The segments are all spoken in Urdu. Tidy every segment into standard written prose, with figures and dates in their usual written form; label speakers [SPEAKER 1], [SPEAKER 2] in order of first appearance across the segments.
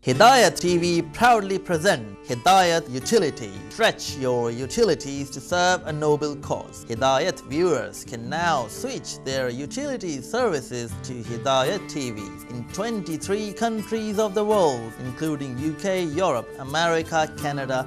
[SPEAKER 1] Hidayat TV proudly present Hidayat Utility. Stretch your utilities to serve a noble cause. Hidayat viewers can now switch their utility services to Hidayat TV in 23 countries of the world, including UK, Europe, America, Canada,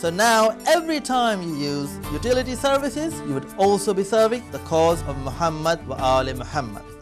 [SPEAKER 1] So now every time you use utility services, you would also be serving the cause of Muhammad wa Aale Muhammad.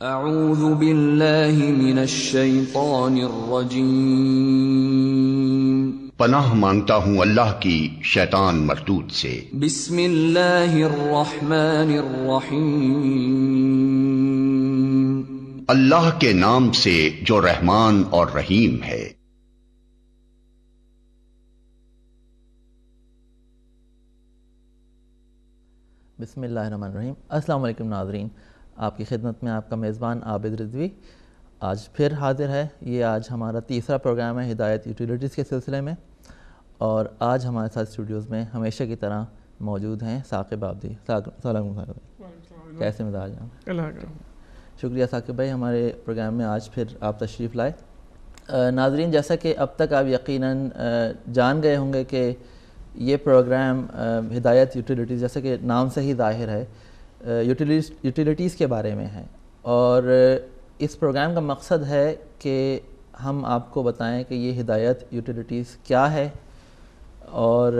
[SPEAKER 2] اعوذ باللہ من الشیطان الرجیم.
[SPEAKER 3] پناہ مانگتا ہوں اللہ کی شیطان مردود سے.
[SPEAKER 2] بسم اللہ الرحمن الرحیم.
[SPEAKER 3] اللہ کے نام سے جو رحمان اور رحیم ہے.
[SPEAKER 1] بسم اللہ الرحمن الرحیم. السلام علیکم ناظرین، آپ کی خدمت میں آپ کا میزبان عابد رضوی آج پھر حاضر ہے. یہ آج ہمارا تیسرا پروگرام ہے ہدایت یوٹیلیٹیز کے سلسلے میں، اور آج ہمارے ساتھ اسٹوڈیوز میں ہمیشہ کی طرح موجود ہیں ثاقب آبدی. السلام علیکم. کیسے مزاج ہیں؟ شکریہ ثاقب بھائی، ہمارے پروگرام میں آج پھر آپ تشریف لائے. ناظرین، جیسا کہ اب تک آپ یقیناً جان گئے ہوں گے کہ یہ پروگرام ہدایت یوٹیلیٹیز، جیسا کہ نام سے ہی ظاہر ہے، یوٹیلیٹیز کے بارے میں ہے. اور اس پروگرام کا مقصد ہے کہ ہم آپ کو بتائیں کہ یہ ہدایت یوٹیلیٹیز کیا ہے اور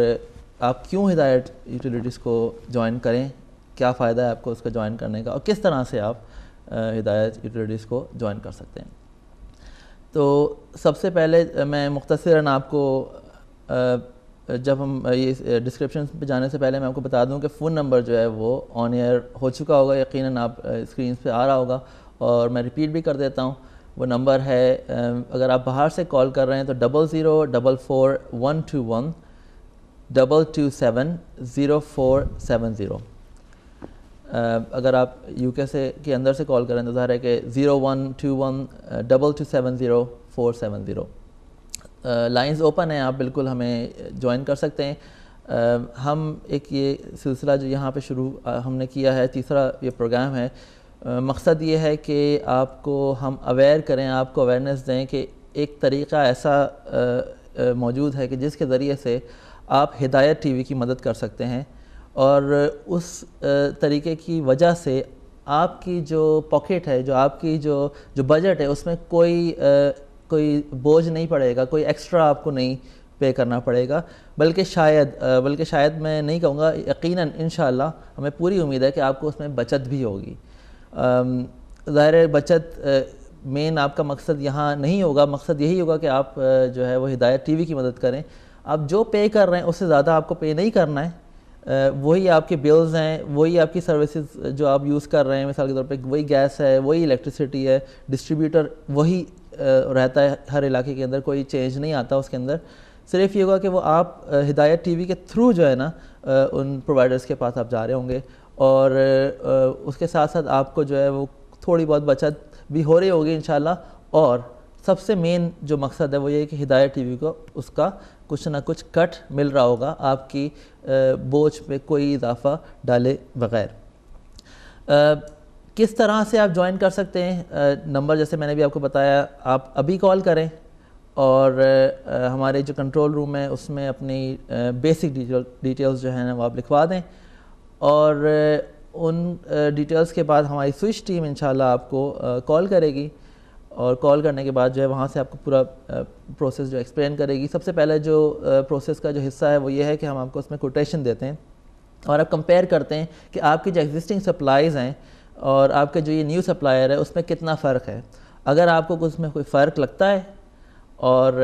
[SPEAKER 1] آپ کیوں ہدایت یوٹیلیٹیز کو جوائن کریں، کیا فائدہ ہے آپ کو اس کو جوائن کرنے کا، اور کس طرح سے آپ ہدایت یوٹیلیٹیز کو جوائن کر سکتے ہیں. تو سب سے پہلے میں مختصراً آپ کو جب ہم یہ ڈسکرپشن پہ جانے سے پہلے میں آپ کو بتا دوں کہ فون نمبر جو ہے وہ آن ایئر ہو چکا ہوگا، یقیناً آپ اسکرینس پہ آ رہا ہوگا، اور میں ریپیٹ بھی کر دیتا ہوں. وہ نمبر ہے، اگر آپ باہر سے کال کر رہے ہیں تو 00444121 2270470. اگر آپ یو کے کے اندر سے کال کریں تو ظاہر ہے کہ 0121 2270470. لائنز اوپن ہیں، آپ بالکل ہمیں جوائن کر سکتے ہیں. ہم ایک یہ سلسلہ جو یہاں پہ شروع ہم نے کیا ہے، تیسرا یہ پروگرام ہے. مقصد یہ ہے کہ آپ کو ہم اویئر کریں، آپ کو اویئرنیس دیں کہ ایک طریقہ ایسا موجود ہے کہ جس کے ذریعے سے آپ ہدایت ٹی وی کی مدد کر سکتے ہیں، اور اس طریقے کی وجہ سے آپ کی جو پاکٹ ہے، جو آپ کی جو بجٹ ہے، اس میں کوئی بوجھ نہیں پڑے گا، کوئی ایکسٹرا آپ کو نہیں پے کرنا پڑے گا، بلکہ شاید میں نہیں کہوں گا، یقیناً انشاءاللہ ہمیں پوری امید ہے کہ آپ کو اس میں بچت بھی ہوگی. ظاہر ہے بچت مین آپ کا مقصد یہاں نہیں ہوگا، مقصد یہی ہوگا کہ آپ جو ہے وہ ہدایت ٹی وی کی مدد کریں. آپ جو پے کر رہے ہیں اس سے زیادہ آپ کو پے نہیں کرنا ہے. وہی آپ کے بلز ہیں، وہی آپ کی سروسز جو آپ یوز کر رہے ہیں، مثال کے طور پہ وہی گیس ہے، وہی الیکٹریسٹی ہے، ڈسٹریبیوٹر وہی رہتا ہے ہر علاقے کے اندر، کوئی چینج نہیں آتا اس کے اندر. صرف یہ ہوگا کہ وہ آپ ہدایت ٹی وی کے تھرو جو ہے نا ان پرووائڈرز کے پاس آپ جا رہے ہوں گے، اور اس کے ساتھ ساتھ آپ کو جو ہے وہ تھوڑی بہت بچت بھی ہو رہی ہوگی انشاءاللہ. اور سب سے مین جو مقصد ہے وہ یہ ہے کہ ہدایت ٹی وی کو اس کا کچھ نہ کچھ کٹ مل رہا ہوگا آپ کی بوجھ پہ کوئی اضافہ ڈالے بغیر. کس طرح سے آپ جوائن کر سکتے ہیں؟ نمبر جیسے میں نے بھی آپ کو بتایا، آپ ابھی کال کریں اور ہمارے جو کنٹرول روم ہے اس میں اپنی بیسک ڈیٹیلز جو ہیں وہ آپ لکھوا دیں، اور ان ڈیٹیلز کے بعد ہماری سوئچ ٹیم انشاءاللہ آپ کو کال کرے گی, اور کال کرنے کے بعد جو ہے وہاں سے آپ کو پورا پروسیس جو ایکسپلین کرے گی. سب سے پہلے جو پروسیس کا جو حصہ ہے وہ یہ ہے کہ ہم آپ کو اس میں کوٹیشن دیتے ہیں اور آپ کمپیئر کرتے ہیں کہ آپ کی جو ایگزسٹنگ سپلائیز ہیں اور آپ کے جو یہ نیو سپلائر ہے اس میں کتنا فرق ہے. اگر آپ کو اس میں کوئی فرق لگتا ہے اور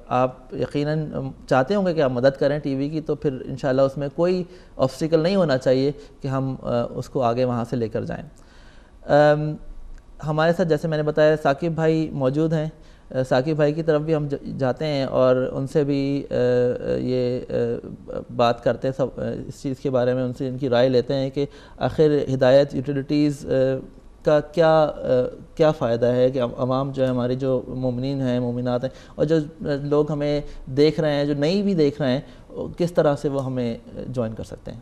[SPEAKER 1] آپ یقیناً چاہتے ہوں گے کہ آپ مدد کریں ٹی وی کی, تو پھر انشاءاللہ اس میں کوئی آبسٹیکل نہیں ہونا چاہیے کہ ہم اس کو آگے وہاں سے لے کر جائیں. ہمارے ساتھ جیسے میں نے بتایا ثاقب بھائی موجود ہیں. ثاقب بھائی کی طرف بھی ہم جاتے ہیں اور ان سے بھی یہ بات کرتے ہیں سب اس چیز کے بارے میں, ان سے ان کی رائے لیتے ہیں کہ آخر ہدایت یوٹیلیٹیز کا کیا فائدہ ہے کہ عوام جو ہے ہماری جو مومنین ہیں مومنات ہیں اور جو لوگ ہمیں دیکھ رہے ہیں جو نئی بھی دیکھ رہے ہیں کس طرح سے وہ ہمیں جوائن کر سکتے ہیں.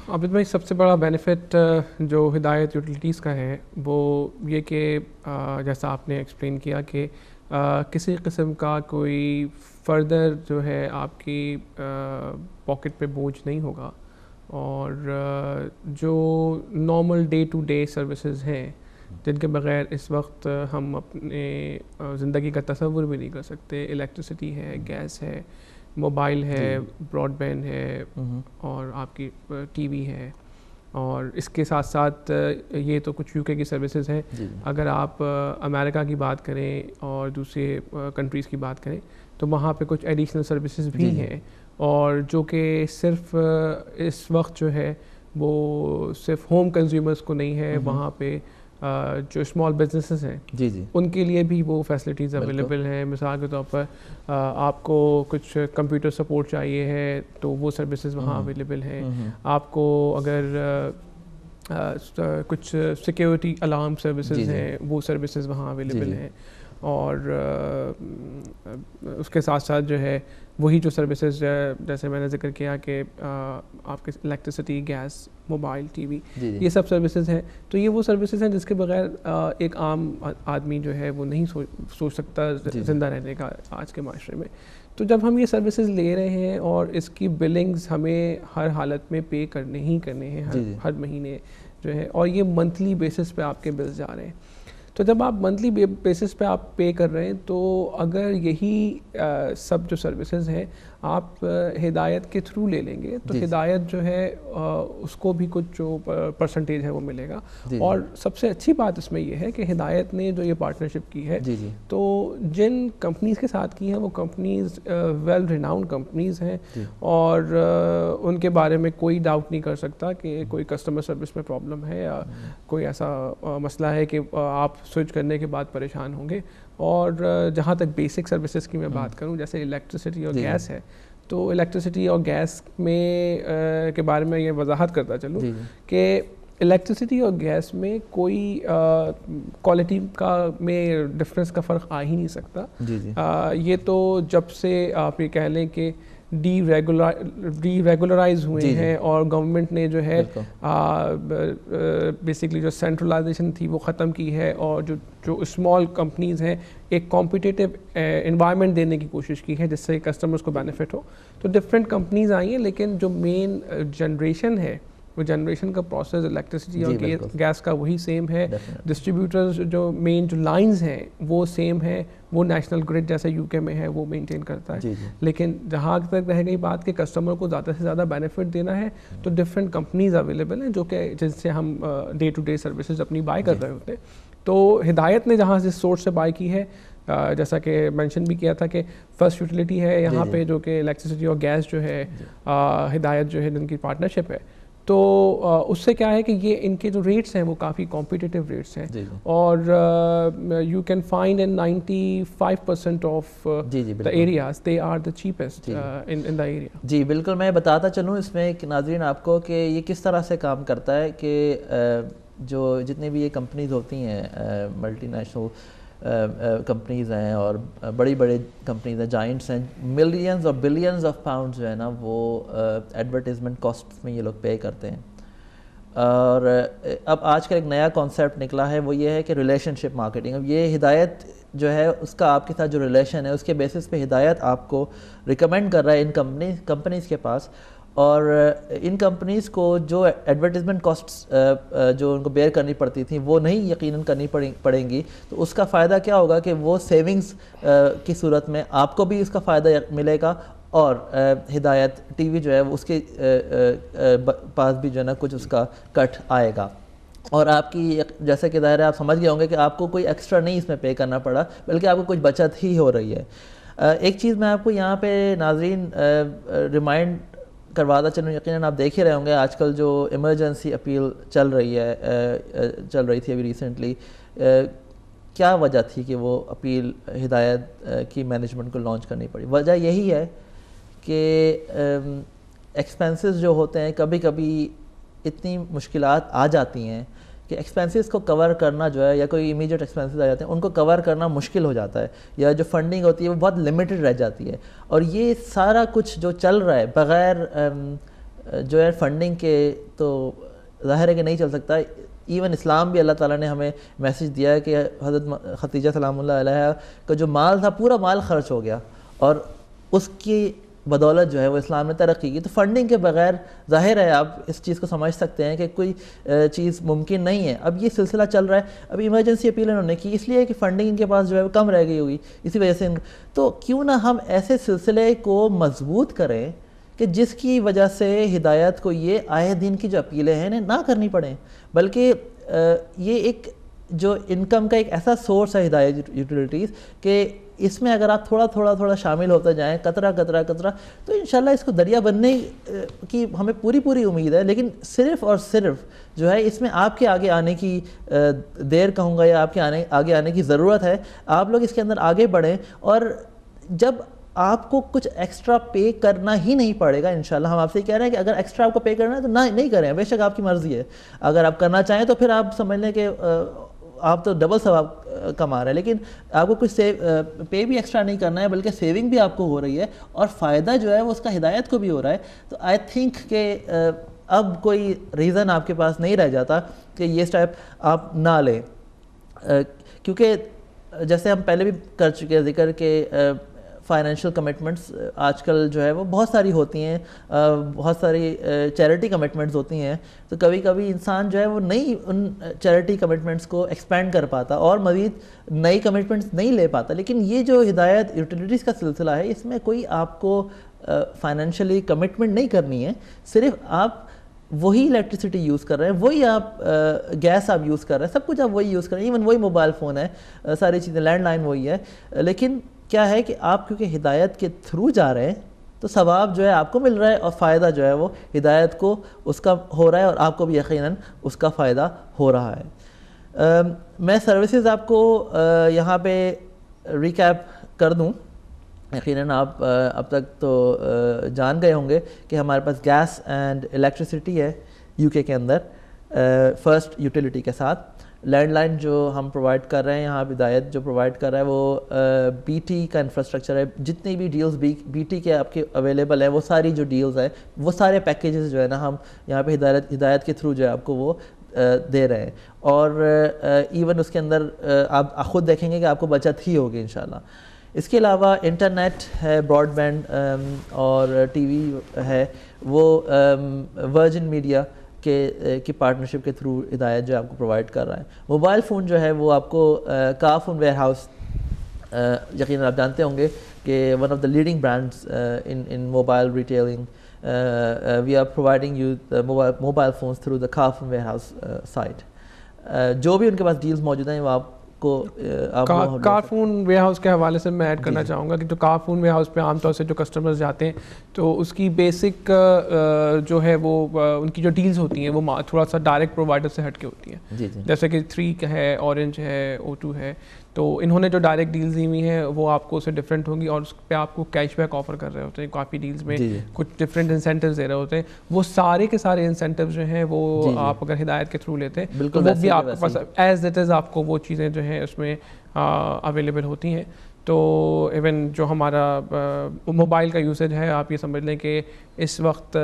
[SPEAKER 4] عابد بھائی سب سے بڑا بینیفٹ جو ہدایت یوٹیلیٹیز کا ہے وہ یہ کہ جیسا آپ نے ایکسپلین کیا کہ کسی قسم کا کوئی فردر جو ہے آپ کی پاکٹ پہ بوجھ نہیں ہوگا, اور جو normal day to day services ہیں جن کے بغیر اس وقت ہم اپنے زندگی کا تصور بھی نہیں کر سکتے, الیکٹرسٹی ہے, گیس ہے, موبائل ہے, براڈ بینڈ ہے, اور آپ کی ٹی وی ہے, اور اس کے ساتھ ساتھ یہ تو کچھ یو کے کی سروسز ہیں. اگر آپ امریکہ کی بات کریں اور دوسرے کنٹریز کی بات کریں تو وہاں پہ کچھ ایڈیشنل سروسز بھی ہیں, اور جو کہ صرف اس وقت جو ہے وہ صرف ہوم کنزیومرز کو نہیں ہے, وہاں پہ جو اسمال بزنسز ہیں ان کے لیے بھی وہ فیسلٹیز اویلیبل ہیں. مثال کے طور پر آپ کو کچھ کمپیوٹر سپورٹ چاہیے ہے تو وہ سروسز وہاں اویلیبل ہیں. آپ کو اگر کچھ سیکیورٹی الارم سروسز ہیں وہ سروسز وہاں اویلیبل ہیں, اور اس کے ساتھ ساتھ جو ہے وہی جو سروسز جیسے میں نے ذکر کیا کہ آپ کے electricity, gas, mobile, T V, یہ سب سروسز ہیں. تو یہ وہ سروسز ہیں جس کے بغیر ایک عام آدمی جو ہے وہ نہیں سوچ سکتا زندہ رہنے کا آج کے معاشرے میں. تو جب ہم یہ سروسز لے رہے ہیں اور اس کی بلنگز ہمیں ہر حالت میں پے کرنے ہی کرنے ہیں ہر مہینے جو ہے, اور یہ منتھلی بیسس پہ آپ کے بلز جا رہے ہیں, تو جب آپ منتھلی بیسس پہ آپ پے کر رہے ہیں تو اگر یہی سب جو سروسز ہیں آپ ہدایت کے تھرو لے لیں گے تو ہدایت جو ہے اس کو بھی کچھ جو پرسنٹیج ہے وہ ملے گا. اور سب سے اچھی بات اس میں یہ ہے کہ ہدایت نے جو یہ پارٹنرشپ کی ہے تو جن کمپنیز کے ساتھ کی ہیں وہ کمپنیز ویل ریناؤنڈ کمپنیز ہیں, اور ان کے بارے میں کوئی ڈاؤٹ نہیں کر سکتا کہ کوئی کسٹمر سروس میں پرابلم ہے یا کوئی ایسا مسئلہ ہے کہ آپ سوئچ کرنے کے بعد پریشان ہوں گے. اور جہاں تک بیسک سروسز کی میں بات کروں جیسے الیکٹرسٹی اور گیس ہے, تو الیکٹرسٹی اور گیس میں کے بارے میں یہ وضاحت کرتا چلوں کہ الیکٹرسٹی اور گیس میں کوئی کوالٹی کا میں ڈفرینس کا فرق آ ہی نہیں سکتا. یہ تو جب سے آپ یہ کہہ لیں کہ ڈی ریگولرائز ہوئے ہیں اور گورنمنٹ نے جو ہے بیسکلی جو سینٹرلائزیشن تھی وہ ختم کی ہے, اور جو اسمال کمپنیز ہیں ایک کمپیٹیٹیو انوائرمنٹ دینے کی کوشش کی ہے جس سے کسٹمرز کو بینیفٹ ہو. تو ڈفرینٹ کمپنیز آئی ہیں, لیکن جو مین جنریشن ہے وہ جنریشن کا پروسیس الیکٹرسٹی اور گیس کا وہی سیم ہے. ڈسٹریبیوٹرز جو مین جو لائنز ہیں وہ سیم ہے, وہ نیشنل گریڈ جیسے یو کے میں ہے وہ مینٹین کرتا ہے. لیکن جہاں تک رہ گئی بات کہ کسٹمر کو زیادہ سے زیادہ بینیفٹ دینا ہے تو ڈفرینٹ کمپنیز اویلیبل ہیں جو کہ جن سے ہم ڈے ٹو ڈے سروسز اپنی بائی کر رہے ہوتے ہیں. تو ہدایت نے جہاں جس سورس سے بائی کی ہے, جیسا کہ مینشن بھی کیا تھا کہ فرسٹ یوٹیلیٹی ہے یہاں پہ جو کہ الیکٹرسٹی اور گیس جو ہے ہدایت جو ہے جن کی پارٹنرشپ ہے, تو اس سے کیا ہے کہ یہ ان کے جو ریٹس ہیں وہ کافی کمپیٹیٹیو ریٹس ہیں, اور you can find in 95% of the areas they are the cheapest in the area.
[SPEAKER 1] جی بالکل, میں بتاتا چلوں اس میں کہ ناظرین آپ کو کہ یہ کس طرح سے کام کرتا ہے کہ جو جتنی بھی یہ کمپنیز ہوتی ہیں ملٹی نیشنل کمپنیز ہیں اور بڑی بڑی کمپنیز ہیں, جائنٹس ہیں, ملینز اور بلینز آف پاؤنڈ جو ہے نا وہ ایڈورٹیزمنٹ کاسٹ میں یہ لوگ پے کرتے ہیں. اور اب آج کا ایک نیا کانسیپٹ نکلا ہے وہ یہ ہے کہ ریلیشن شپ مارکیٹنگ. اب یہ ہدایت جو ہے اس کا آپ کے ساتھ جو ریلیشن ہے اس کے بیسس پہ ہدایت آپ کو ریکمینڈ کر رہا ہے ان کمپنیز کے پاس, اور ان کمپنیز کو جو ایڈورٹیزمنٹ کاسٹس جو ان کو بیئر کرنی پڑتی تھیں وہ نہیں یقیناً کرنی پڑیں گی. تو اس کا فائدہ کیا ہوگا کہ وہ سیونگز کی صورت میں آپ کو بھی اس کا فائدہ ملے گا, اور ہدایت ٹی وی جو ہے اس کے پاس بھی جو ہے نا کچھ اس کا کٹ آئے گا. اور آپ کی جیسے کہ ظاہر ہے آپ سمجھ گئے ہوں گے کہ آپ کو کوئی ایکسٹرا نہیں اس میں پے کرنا پڑا, بلکہ آپ کو کچھ بچت ہی ہو رہی ہے. ایک چیز میں آپ کو یہاں پہ ناظرین ریمائنڈ کرواتا چلوں, یقیناً آپ دیکھ ہی رہے ہوں گے آج کل جو ایمرجنسی اپیل چل رہی تھی ابھی ریسنٹلی, کیا وجہ تھی کہ وہ اپیل ہدایت کی مینجمنٹ کو لانچ کرنی پڑی؟ وجہ یہی ہے کہ ایکسپینسز جو ہوتے ہیں کبھی کبھی اتنی مشکلات آ جاتی ہیں کہ ایکسپینسز کو کور کرنا جو ہے, یا کوئی امیجیٹ ایکسپینسز آ جاتے ہیں ان کو کور کرنا مشکل ہو جاتا ہے, یا جو فنڈنگ ہوتی ہے وہ بہت لمیٹڈ رہ جاتی ہے. اور یہ سارا کچھ جو چل رہا ہے بغیر جو ہے فنڈنگ کے تو ظاہر ہے کہ نہیں چل سکتا. ایون اسلام بھی اللہ تعالیٰ نے ہمیں میسج دیا ہے کہ حضرت خدیجہ سلام اللہ علیہ کا جو مال تھا پورا مال خرچ ہو گیا, اور اس کی بدولت جو ہے وہ اسلام نے ترقی کی. تو فنڈنگ کے بغیر ظاہر ہے آپ اس چیز کو سمجھ سکتے ہیں کہ کوئی چیز ممکن نہیں ہے. اب یہ سلسلہ چل رہا ہے, اب ایمرجنسی اپیل انہوں نے کی اس لیے کہ فنڈنگ ان کے پاس جو ہے وہ کم رہ گئی ہوگی, اسی وجہ سے تو کیوں نہ ہم ایسے سلسلے کو مضبوط کریں کہ جس کی وجہ سے ہدایت کو یہ آئے دن کی جو اپیلیں ہیں نہ کرنی پڑیں, بلکہ یہ ایک جو انکم کا ایک ایسا سورس ہے ہدایت یوٹیلیٹیز کہ اس میں اگر آپ تھوڑا شامل ہوتے جائیں قطرہ تو انشاءاللہ اس کو دریا بننے کی ہمیں پوری امید ہے. لیکن صرف اور صرف جو ہے اس میں آپ کے آگے آنے کی دیر کہوں گا یا آپ کے آگے آنے کی ضرورت ہے. آپ لوگ اس کے اندر آگے بڑھیں, اور جب آپ کو کچھ ایکسٹرا پے کرنا ہی نہیں پڑے گا انشاءاللہ, ہم آپ سے کہہ رہے ہیں کہ اگر ایکسٹرا آپ کو پے کرنا ہے تو نہیں کریں, بے شک آپ کی مرضی ہے. اگر آپ کرنا چاہیں تو پھر آپ سمجھ لیں کہ آپ تو ڈبل ثواب کما رہے ہیں, لیکن آپ کو کچھ پے بھی ایکسٹرا نہیں کرنا ہے بلکہ سیونگ بھی آپ کو ہو رہی ہے, اور فائدہ جو ہے وہ اس کا ہدایت کو بھی ہو رہا ہے. تو آئی تھنک کہ اب کوئی ریزن آپ کے پاس نہیں رہ جاتا کہ یہ اسٹیپ آپ نہ لیں, کیونکہ جیسے ہم پہلے بھی کر چکے ہیں ذکر کہ فائنینشیل کمٹمنٹس آج کل جو ہے وہ بہت ساری ہوتی ہیں, بہت ساری چیریٹی کمٹمنٹس ہوتی ہیں. تو کبھی کبھی انسان جو ہے وہ نہیں ان چیریٹی کمٹمنٹس کو ایکسپینڈ کر پاتا اور مزید نئی کمٹمنٹس نہیں لے پاتا. لیکن یہ جو ہدایت یوٹیلیٹیز کا سلسلہ ہے اس میں کوئی آپ کو فائنینشلی کمٹمنٹ نہیں کرنی ہے, صرف آپ وہی الیکٹریسٹی یوز کر رہے ہیں, وہی آپ گیس آپ یوز کر رہے ہیں, سب کچھ آپ وہی یوز کر رہے ہیں, ایون وہی موبائل فون ہے, ساری چیزیں لینڈ لائن وہی ہے. لیکن کیا ہے کہ آپ کیونکہ ہدایت کے تھرو جا رہے ہیں تو ثواب جو ہے آپ کو مل رہا ہے, اور فائدہ جو ہے وہ ہدایت کو اس کا ہو رہا ہے, اور آپ کو بھی یقیناً اس کا فائدہ ہو رہا ہے. میں سروسز آپ کو یہاں پہ ریکیپ کر دوں. یقیناً آپ اب تک تو جان گئے ہوں گے کہ ہمارے پاس گیس اینڈ الیکٹریسٹی ہے you K another first utility کے ساتھ. لینڈ لائن جو ہم پرووائڈ کر رہے ہیں یہاں ہدایت جو پرووائڈ کر رہا ہے وہ بی ٹی کا انفراسٹرکچر ہے. جتنی بھی ڈیلز بی ٹی کے آپ کے اویلیبل ہیں وہ ساری جو ڈیلز ہیں وہ سارے پیکیجز جو ہے نا ہم یہاں پہ ہدایت کے تھرو جو ہے آپ کو وہ دے رہے ہیں. اور ایون اس کے اندر آپ خود دیکھیں گے کہ آپ کو بچت ہی ہوگی انشاءاللہ. اس کے علاوہ انٹرنیٹ ہے, براڈ بینڈ اور ٹی وی ہے, وہ ورجن میڈیا کی پارٹنرشپ کے تھرو ہدایت جو آپ کو پرووائڈ کر رہا ہے. موبائل فون جو ہے وہ آپ کو کافون ویئر ہاؤس, یقیناً آپ جانتے ہوں گے کہ one of the leading brands in mobile retailing, we are providing you mobile phones through the Carphone Warehouse site. جو بھی ان کے پاس ڈیلز موجود ہیں وہ آپ کو
[SPEAKER 4] کارفون ویئر ہاؤس کے حوالے سے میں ایڈ کرنا چاہوں گا کہ جو کارفون ویئر ہاؤس پہ عام طور سے جو کسٹمرز جاتے ہیں تو اس کی بیسک جو ہے وہ ان کی جو ڈیلز ہوتی ہیں وہ تھوڑا سا ڈائریکٹ پرووائڈر سے ہٹ کے ہوتی ہیں, جیسے کہ 3 ہے, اورنج ہے, O2 ہے. تو انہوں نے جو ڈائریکٹ ڈیلز دی ہوئی ہیں وہ آپ کو اس سے ڈفرینٹ ہوگی, اور اس پہ آپ کو کیش بیک آفر کر رہے ہوتے ہیں. کافی ڈیلز میں کچھ ڈفرینٹ انسینٹیوز دے رہے ہوتے ہیں. وہ سارے کے سارے انسینٹیوز جو ہیں وہ آپ اگر ہدایت کے تھرو لیتے ہیں تو وہ بھی آپ کے پاس ایز اٹ از آپ کو وہ چیزیں جو ہیں اس میں اویلیبل ہوتی ہیں. تو ایون جو ہمارا موبائل کا یوسیج ہے آپ یہ سمجھ لیں کہ اس وقت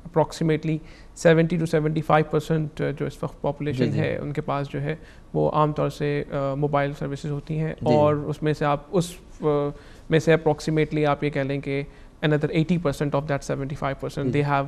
[SPEAKER 4] اپروکسیمیٹلی 70 to 75% جو اس وقت پاپولیشن ہے ان کے پاس جو ہے وہ عام طور سے موبائل سروسز ہوتی ہیں, اور اس میں سے آپ اس میں سے اپروکسیمیٹلی آپ یہ کہہ لیں کہ another 80% of that 75% they have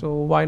[SPEAKER 4] so why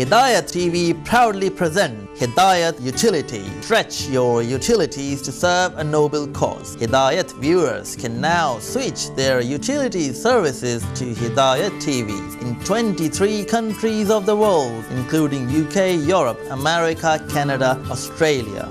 [SPEAKER 1] Hidayat TV proudly present Hidayat Utility. Stretch your utilities to serve a noble cause. Hidayat viewers can now switch their utility services to Hidayat TV in 23 countries of the world, including UK, Europe, America, Canada, Australia.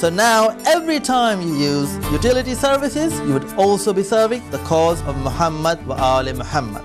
[SPEAKER 1] So now every time you use utility services, you would also be serving the cause of Muhammad wa Aali Muhammad.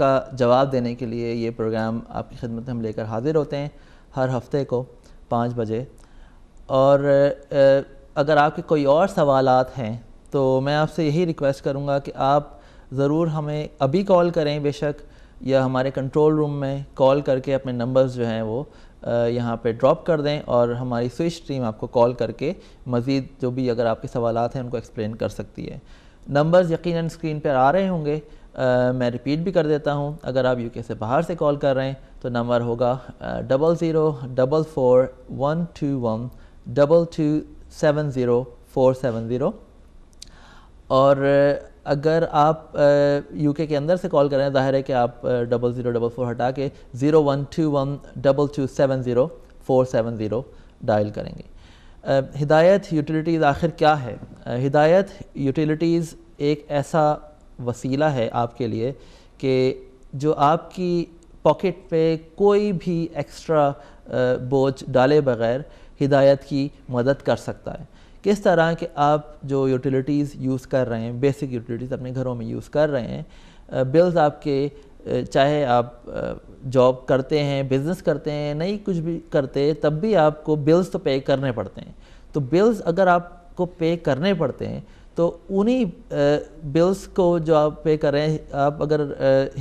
[SPEAKER 1] کا جواب دینے کے لیے یہ پروگرام آپ کی خدمت میں ہم لے کر حاضر ہوتے ہیں ہر ہفتے کو 5 بجے. اور اگر آپ کے کوئی اور سوالات ہیں تو میں آپ سے یہی ریکویسٹ کروں گا کہ آپ ضرور ہمیں ابھی کال کریں بے شک, یا ہمارے کنٹرول روم میں کال کر کے اپنے نمبرز جو ہیں وہ یہاں پہ ڈراپ کر دیں, اور ہماری سوئچ ٹیم آپ کو کال کر کے مزید جو بھی اگر آپ کے سوالات ہیں ان کو ایکسپلین کر سکتی ہے. نمبرز یقیناً اسکرین پر آ رہے ہوں گے, میں ریپیٹ بھی کر دیتا ہوں. اگر آپ UK سے باہر سے کال کر رہے ہیں تو نمبر ہوگا 004412270470. اور اگر آپ UK کے اندر سے کال کر رہے ہیں, ظاہر ہے کہ آپ 0044 ہٹا کے 01212270 ڈائل کریں گے. ہدایت یوٹیلیٹیز آخر کیا ہے؟ ہدایت یوٹیلیٹیز ایک ایسا وسیلہ ہے آپ کے لیے کہ جو آپ کی پاکٹ پہ کوئی بھی ایکسٹرا بوجھ ڈالے بغیر ہدایت کی مدد کر سکتا ہے. کس طرح کہ آپ جو یوٹیلیٹیز یوز کر رہے ہیں, بیسک یوٹیلیٹیز اپنے گھروں میں یوز کر رہے ہیں, بلز آپ کے, چاہے آپ جاب کرتے ہیں, بزنس کرتے ہیں, نہیں کچھ بھی کرتے, تب بھی آپ کو بلز تو پے کرنے پڑتے ہیں. تو بلز اگر آپ کو پے کرنے پڑتے ہیں تو انہی بلز کو جو آپ پے کر رہے ہیں, آپ اگر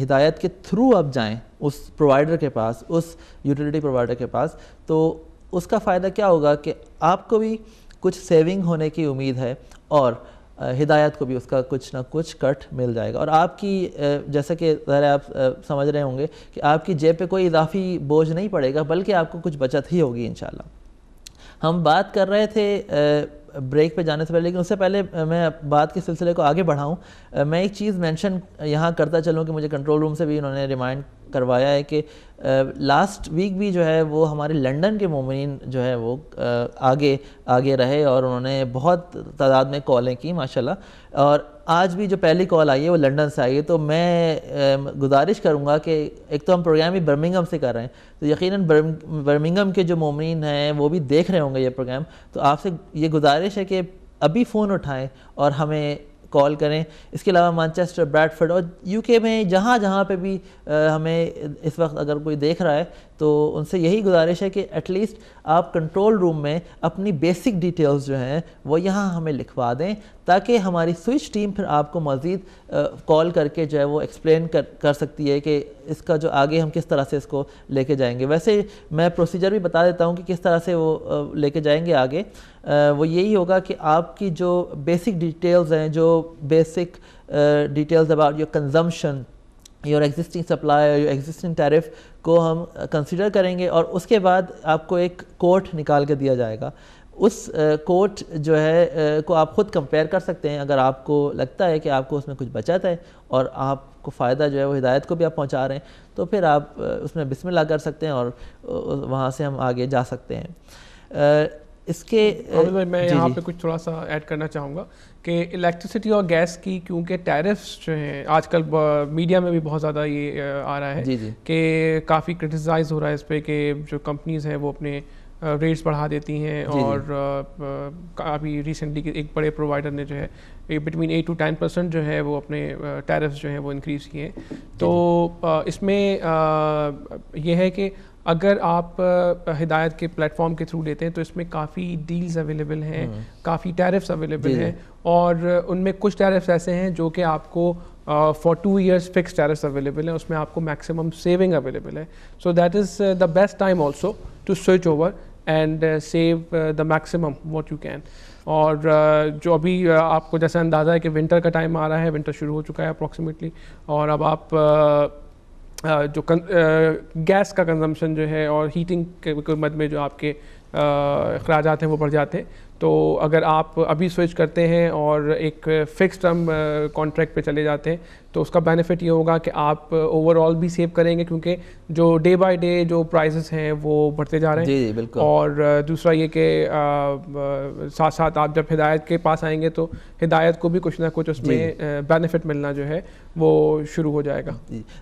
[SPEAKER 1] ہدایت کے تھرو آپ جائیں اس پرووائڈر کے پاس, اس یوٹیلیٹی پرووائڈر کے پاس, تو اس کا فائدہ کیا ہوگا کہ آپ کو بھی کچھ سیونگ ہونے کی امید ہے, اور ہدایت کو بھی اس کا کچھ نہ کچھ کٹ مل جائے گا. اور آپ کی جیسا کہ ظاہر آپ سمجھ رہے ہوں گے کہ آپ کی جیب پہ کوئی اضافی بوجھ نہیں پڑے گا, بلکہ آپ کو کچھ بچت ہی ہوگی انشاءاللہ. ہم بات کر رہے تھے بریک پہ جانے سے پہلے, لیکن اس سے پہلے میں بات کے سلسلے کو آگے بڑھاؤں, میں ایک چیز مینشن یہاں کرتا چلوں کہ مجھے کنٹرول روم سے بھی انہوں نے ریمائنڈ کروایا ہے کہ لاسٹ ویک بھی جو ہے وہ ہمارے لنڈن کے مومنین جو ہے وہ آگے رہے, اور انہوں نے بہت تعداد میں کالیں کی ماشاءاللہ. اور آج بھی جو پہلی کال آئی ہے وہ لنڈن سے آئی ہے. تو میں گزارش کروں گا کہ ایک تو ہم پروگرام بھی برمنگھم سے کر رہے ہیں, تو یقیناً برمنگھم کے جو مومنین ہیں وہ بھی دیکھ رہے ہوں گے یہ پروگرام. تو آپ سے یہ گزارش ہے کہ ابھی فون اٹھائیں اور ہمیں کال کریں. اس کے علاوہ مانچسٹر, بریڈفورڈ اور UK میں جہاں پہ بھی ہمیں اس وقت اگر کوئی دیکھ رہا ہے تو ان سے یہی گزارش ہے کہ ایٹ لیسٹ آپ کنٹرول روم میں اپنی بیسک ڈیٹیلز جو ہیں وہ یہاں ہمیں لکھوا دیں, تاکہ ہماری سوئچ ٹیم پھر آپ کو مزید کال کر کے جو ہے وہ ایکسپلین کر سکتی ہے کہ اس کا جو آگے ہم کس طرح سے اس کو لے کے جائیں گے. ویسے میں پروسیجر بھی بتا دیتا ہوں کہ کس طرح سے وہ لے کے جائیں گے آگے. وہ یہی ہوگا کہ آپ کی جو بیسک ڈیٹیلز ہیں, جو basic details about your consumption, your existing supply, your existing tariff کو ہم کنسیڈر کریں گے, اور اس کے بعد آپ کو ایک کوٹ نکال کے دیا جائے گا. اس کوٹ جو ہے کو آپ خود کمپیئر کر سکتے ہیں. اگر آپ کو لگتا ہے کہ آپ کو اس میں کچھ بچت ہے اور آپ کو فائدہ جو ہے وہ ہدایت کو بھی آپ پہنچا رہے ہیں, تو پھر آپ اس میں بسم اللہ کر سکتے ہیں اور وہاں سے ہم آگے جا سکتے ہیں. اس کے
[SPEAKER 4] میں یہاں پہ کچھ تھوڑا سا ایڈ کرنا چاہوں گا کہ الیکٹریسٹی اور گیس کی کیونکہ ٹیرفس جو ہیں آج کل میڈیا میں بھی بہت زیادہ یہ آ رہا ہے کہ کافی کرٹیسائز ہو رہا ہے اس پہ کہ جو کمپنیز ہیں وہ اپنے ریٹس بڑھا دیتی ہیں, اور ابھی ریسنٹلی ایک بڑے پرووائڈر نے جو ہے بٹوین 8 to 10% جو ہے وہ اپنے ٹیرفس جو ہیں وہ انکریز کیے. تو اس میں یہ ہے کہ اگر آپ ہدایت کے پلیٹ فارم کے تھرو لیتے ہیں تو اس میں کافی ڈیلز اویلیبل ہیں, کافی ٹیرفس اویلیبل ہیں, اور ان میں کچھ ٹیرفس ایسے ہیں جو کہ آپ کو for 2 years fix tariffs available ہیں, اس میں آپ کو میکسیمم سیونگ اویلیبل ہے. So that is the best time also to switch over and save the maximum what you can. اور جو ابھی آپ کو جیسا اندازہ ہے کہ ونٹر کا ٹائم آ رہا ہے, ونٹر شروع ہو چکا ہے اپروکسیمیٹلی, اور اب آپ جو گیس کا کنزمپشن جو ہے اور ہیٹنگ کے مد میں جو آپ کے اخراجات ہیں وہ بڑھ جاتے ہیں. تو اگر آپ ابھی سوئچ کرتے ہیں اور ایک فکس ٹرم کانٹریکٹ پہ چلے جاتے ہیں تو اس کا بینیفٹ یہ ہوگا کہ آپ اوور آل بھی سیو کریں گے, کیونکہ جو ڈے بائی ڈے جو پرائزز ہیں وہ بڑھتے جا رہے ہیں.
[SPEAKER 1] جی بالکل.
[SPEAKER 4] اور دوسرا یہ کہ ساتھ ساتھ آپ جب ہدایت کے پاس آئیں گے تو ہدایت کو بھی کچھ نہ کچھ اس میں بینیفٹ ملنا جو ہے وہ شروع ہو جائے گا.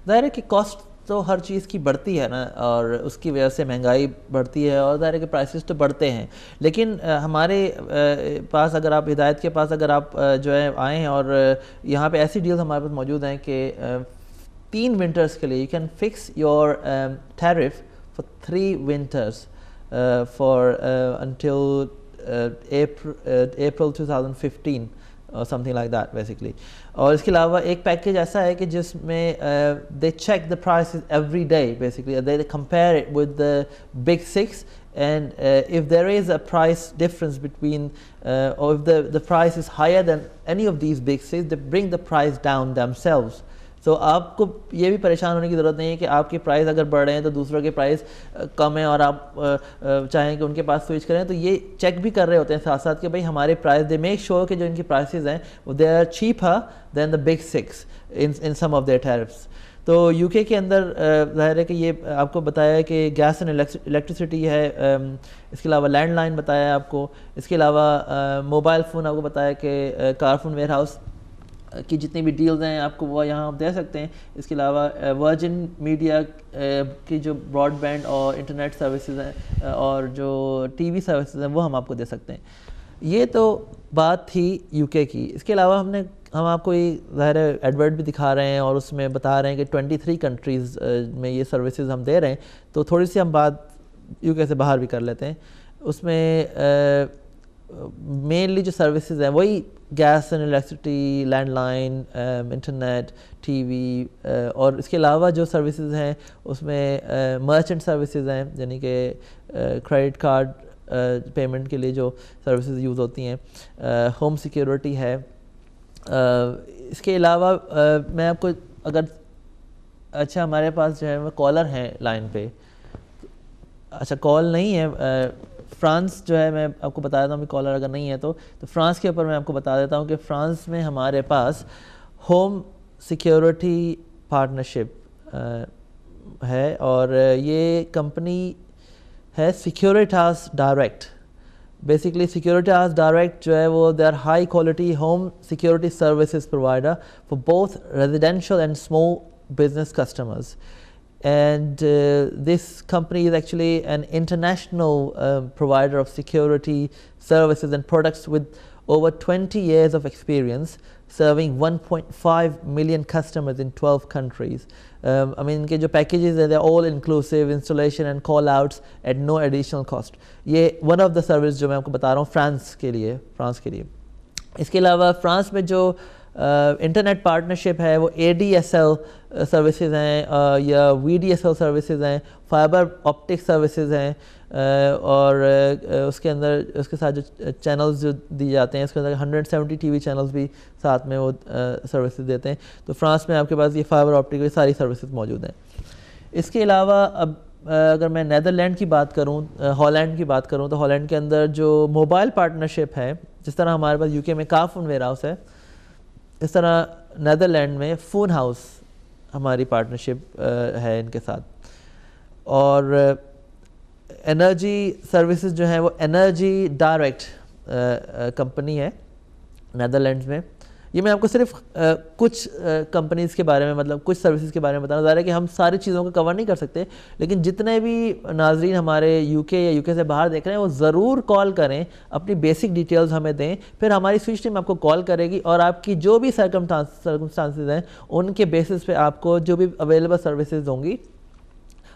[SPEAKER 1] ظاہر ہے کہ کاسٹ تو ہر چیز کی بڑھتی ہے نا, اور اس کی وجہ سے مہنگائی بڑھتی ہے, اور ظاہر ہے کہ پرائسز تو بڑھتے ہیں. لیکن ہمارے پاس اگر آپ ہدایت کے پاس اگر آپ جو ہے آئیں, اور یہاں پہ ایسی ڈیلز ہمارے پاس موجود ہیں کہ 3 ونٹرس کے لیے. You can fix your tariff for 3 winters for until April 2015 or something like that basically. اور اس کے علاوہ ایک پیکیج ایسا ہے کہ جس میں they check the prices every day basically. They compare it with the big 6 and if there is a price difference between or if the price is higher than any of these big 6, they bring the price down themselves. تو آپ کو یہ بھی پریشان ہونے کی ضرورت نہیں ہے کہ آپ کے پرائز اگر بڑھ رہے ہیں تو دوسروں کے پرائز کم ہیں اور آپ چاہیں کہ ان کے پاس سوئچ کریں. تو یہ چیک بھی کر رہے ہوتے ہیں ساتھ ساتھ کہ بھائی ہمارے پرائز دے میک شور کہ جو ان کی پرائسز ہیں وہ they are cheaper than the big 6 in some of their tariffs. تو یو کے اندر ظاہر ہے کہ یہ آپ کو بتایا ہے کہ گیس اینڈ الیکٹریسٹی ہے, اس کے علاوہ لینڈ لائن بتایا ہے آپ کو, اس کے علاوہ موبائل فون آپ کو بتایا کہ کار فون ویئر ہاؤس کی جتنی بھی ڈیلز ہیں آپ کو وہ یہاں دے سکتے ہیں. اس کے علاوہ ورجن میڈیا کی جو براڈ بینڈ اور انٹرنیٹ سروسز ہیں اور جو ٹی وی سروسز ہیں وہ ہم آپ کو دے سکتے ہیں. یہ تو بات تھی یو کے کی. اس کے علاوہ ہم آپ کو یہ ظاہر ایڈورٹ بھی دکھا رہے ہیں اور اس میں بتا رہے ہیں کہ 23 کنٹریز میں یہ سروسز ہم دے رہے ہیں. تو تھوڑی سی ہم بات یو کے سے باہر بھی کر لیتے ہیں. اس میں مینلی جو سروسز ہیں وہی gas and electricity, landline, internet, T V, اور اس کے علاوہ جو سروسز ہیں اس میں مرچنٹ سروسز ہیں یعنی کہ کریڈٹ کارڈ پیمنٹ کے لیے جو سروسز یوز ہوتی ہیں, ہوم سیکیورٹی ہے. اس کے علاوہ میں آپ کو اگر اچھا ہمارے پاس جو ہے وہ کالر ہیں لائن پہ, اچھا کال نہیں ہے فرانس جو ہے, میں آپ کو بتا دیتا ہوں کہ کالر اگر نہیں ہے تو فرانس کے اوپر میں آپ کو بتا دیتا ہوں کہ فرانس میں ہمارے پاس ہوم سیکیورٹی پارٹنرشپ ہے اور یہ کمپنی ہے Securitas Direct. Basically Securitas Direct جو ہے وہ they are high quality home security services provider for both residential and small business customers. And this company is actually an international provider of security services and products with over 20 years of experience, serving 1.5 million customers in 12 countries. I mean, کے جو packages ہیں, they're all inclusive, installation and call outs at no additional cost. یہ one of the services جو میں آپ کو بتا رہا ہوں فرانس کے لیے. اس کے علاوہ فرانس میں جو انٹرنیٹ پارٹنرشپ ہے وہ ADSL سروسز ہیں یا VDSL سروسز ہیں, فائبر آپٹک سروسز ہیں, اور اس کے اندر اس کے ساتھ جو چینلز جو دی جاتے ہیں اس کے اندر 170 ٹی وی چینلز بھی ساتھ میں وہ سروسز دیتے ہیں. تو فرانس میں آپ کے پاس یہ فائبر آپٹک کی ساری سروسز موجود ہیں. اس کے علاوہ اب اگر میں نیدرلینڈ کی بات کروں, ہالینڈ کی بات کروں, تو ہالینڈ کے اندر جو موبائل پارٹنرشپ ہے, جس طرح ہمارے پاس UK میں کار فون ویئر ہاؤس ہے, اس طرح نیدرلینڈ میں فون ہاؤس ہماری پارٹنرشپ ہے ان کے ساتھ. اور انرجی سروسز جو ہیں وہ انرجی ڈائریکٹ کمپنی ہے نیدرلینڈز میں. یہ میں آپ کو صرف کچھ کمپنیز کے بارے میں, مطلب کچھ سروسز کے بارے میں بتانا. ظاہر ہے کہ ہم ساری چیزوں کو کور نہیں کر سکتے, لیکن جتنے بھی ناظرین ہمارے UK یا UK سے باہر دیکھ رہے ہیں وہ ضرور کال کریں, اپنی بیسک ڈیٹیلز ہمیں دیں, پھر ہماری سوئچ ٹیم آپ کو کال کرے گی اور آپ کی جو بھی سرکمسٹانسز ہیں ان کے بیسس پہ آپ کو جو بھی اویلیبل سروسز ہوں گی